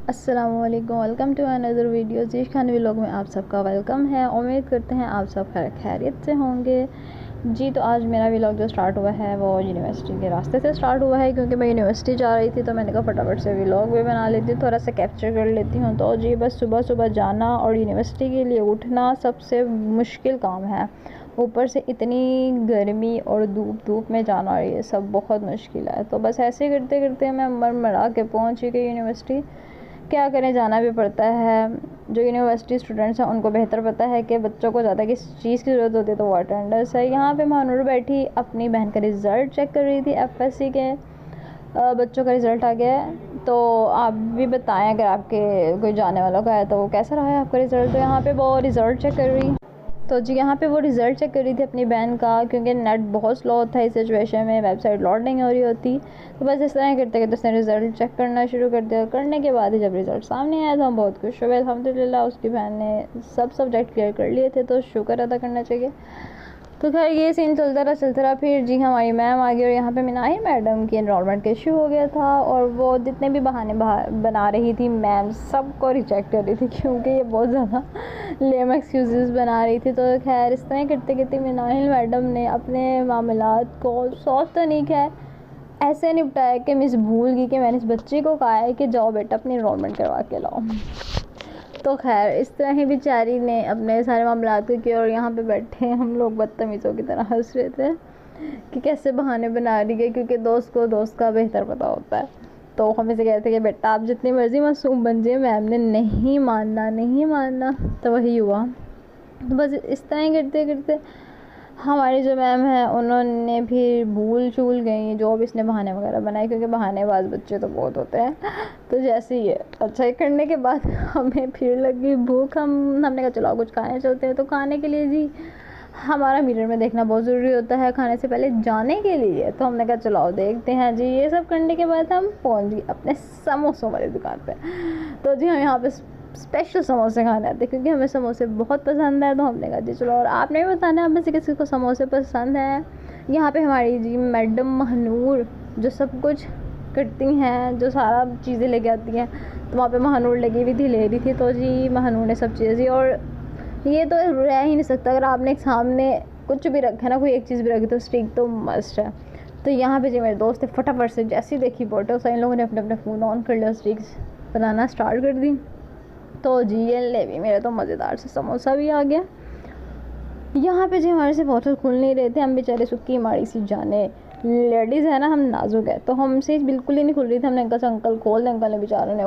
अस्सलामुअलैकुम, welcome to another video. Zeesh Khan vlog में आप सबका वेलकम है। उम्मीद करते हैं आप सब खैरियत से होंगे जी। तो आज मेरा व्लॉग जो स्टार्ट हुआ है वो यूनिवर्सिटी के रास्ते से स्टार्ट हुआ है, क्योंकि मैं यूनिवर्सिटी जा रही थी तो मैंने कहा फटाफट से व्लॉग भी बना लेती हूँ, थोड़ा सा कैप्चर कर लेती हूँ। तो जी बस सुबह सुबह जाना और यूनिवर्सिटी के लिए उठना सबसे मुश्किल काम है। ऊपर से इतनी गर्मी और धूप में जाना, ये सब बहुत मुश्किल है। तो बस ऐसे करते करते मैं मर के पहुँच गई यूनिवर्सिटी। क्या करें, जाना भी पड़ता है। जो यूनिवर्सिटी स्टूडेंट्स हैं उनको बेहतर पता है कि बच्चों को ज़्यादा किस चीज़ की ज़रूरत होती है, तो वो अटेंडेंस है। यहाँ पे महानूर बैठी अपनी बहन का रिज़ल्ट चेक कर रही थी। एफएससी के बच्चों का रिज़ल्ट आ गया है। तो आप भी बताएं, अगर आपके कोई जाने वालों का है तो कैसा रहा है आपका रिज़ल्ट। तो यहाँ पे वो रिज़ल्ट चेक कर रही। तो जी यहाँ पे वो रिज़ल्ट चेक कर रही थी अपनी बहन का, क्योंकि नेट बहुत स्लो था इस सिचुएशन में, वेबसाइट लोड नहीं हो रही होती। तो बस इस तरह करते करते उसने रिज़ल्ट चेक करना शुरू कर दिया। करने के बाद ही जब रिज़ल्ट सामने आया तो हम बहुत खुश हुए। अल्हम्दुलिल्लाह उसकी बहन ने सब सब्जेक्ट क्लियर कर लिए थे, तो शुक्र अदा करना चाहिए। तो खैर ये सीन चलता रहा। फिर जी हमारी मैम आ गई और यहाँ पे मिनाहिल मैडम की एनरोलमेंट का इशू हो गया था, और वो जितने भी बहाने बना रही थी मैम सबको रिजेक्ट कर रही थी, क्योंकि ये बहुत ज़्यादा लेम एक्सक्यूज़ बना रही थी। तो खैर इस तरह करते करते मिनाहिल मैडम ने अपने मामलात को सोच तो नहीं खैर ऐसे निपटाया कि मिस भूल गई कि मैंने इस बच्चे को कहा है कि जाओ बेटा अपनी एनरोलमेंट करवा के लाओ। तो खैर इस तरह ही बेचारी ने अपने सारे मामलात को किया, और यहाँ पे बैठे हम लोग बदतमीज़ों की तरह हंस रहे थे कि कैसे बहाने बना रही है, क्योंकि दोस्त को दोस्त का बेहतर पता होता है। तो हम इसे कहते कि बेटा आप जितनी मर्ज़ी मासूम बन जाए, मैम ने नहीं मानना। तो वही हुआ। तो बस इस तरह करते करते हमारी जो मैम है उन्होंने फिर भूल चूल गई जो भी इसने बहाने वगैरह बनाए, क्योंकि बहानेबाज बच्चे तो बहुत होते हैं। तो जैसे ही अच्छा ही करने के बाद हमें फिर लगी भूख। हमने कहा चलो कुछ खाने चलते हैं। तो खाने के लिए जी हमारा मिरर में देखना बहुत ज़रूरी होता है खाने से पहले जाने के लिए। तो हमने कहा चलो देखते हैं जी। ये सब करने के बाद हम पहुँच गए अपने समोसों वाली दुकान पर। तो जी हम यहाँ पर स्पेशल समोसे खाने आते, क्योंकि हमें समोसे बहुत पसंद है। तो हमने कहा जी चलो, और आपने भी बताना आप में से किसी को समोसे पसंद है। यहाँ पे हमारी जी मैडम महानूर जो सब कुछ करती हैं, जो सारा चीज़ें लेके आती हैं, तो वहाँ पे महानूर लगी हुई थी, ले रही थी। तो जी महानूर ने सब चीज़ें दी, और ये तो रह ही नहीं सकता। अगर आपने एक सामने कुछ भी रखा ना, कोई एक चीज़ भी रखी, तो स्टिक तो मस्ट है। तो यहाँ पे जी मेरे दोस्त ने फटाफट से जैसी देखी फोटो, इन लोगों ने अपने अपने फ़ोन ऑन कर लिया, स्टिक्स बनाना स्टार्ट कर दी। तो जी ये ले भी मेरे तो मज़ेदार से समोसा भी आ गया। यहाँ पे जी हमारे से बोतल खुल नहीं रहे थे, हम बेचारे सुक्की माड़ी सी जाने लेडीज़ है ना, हम नाजुक है, तो हमसे बिल्कुल ही नहीं खुल रही थी। हमने अंकल से अंकल खोल दे, अंकल ने बेचारों ने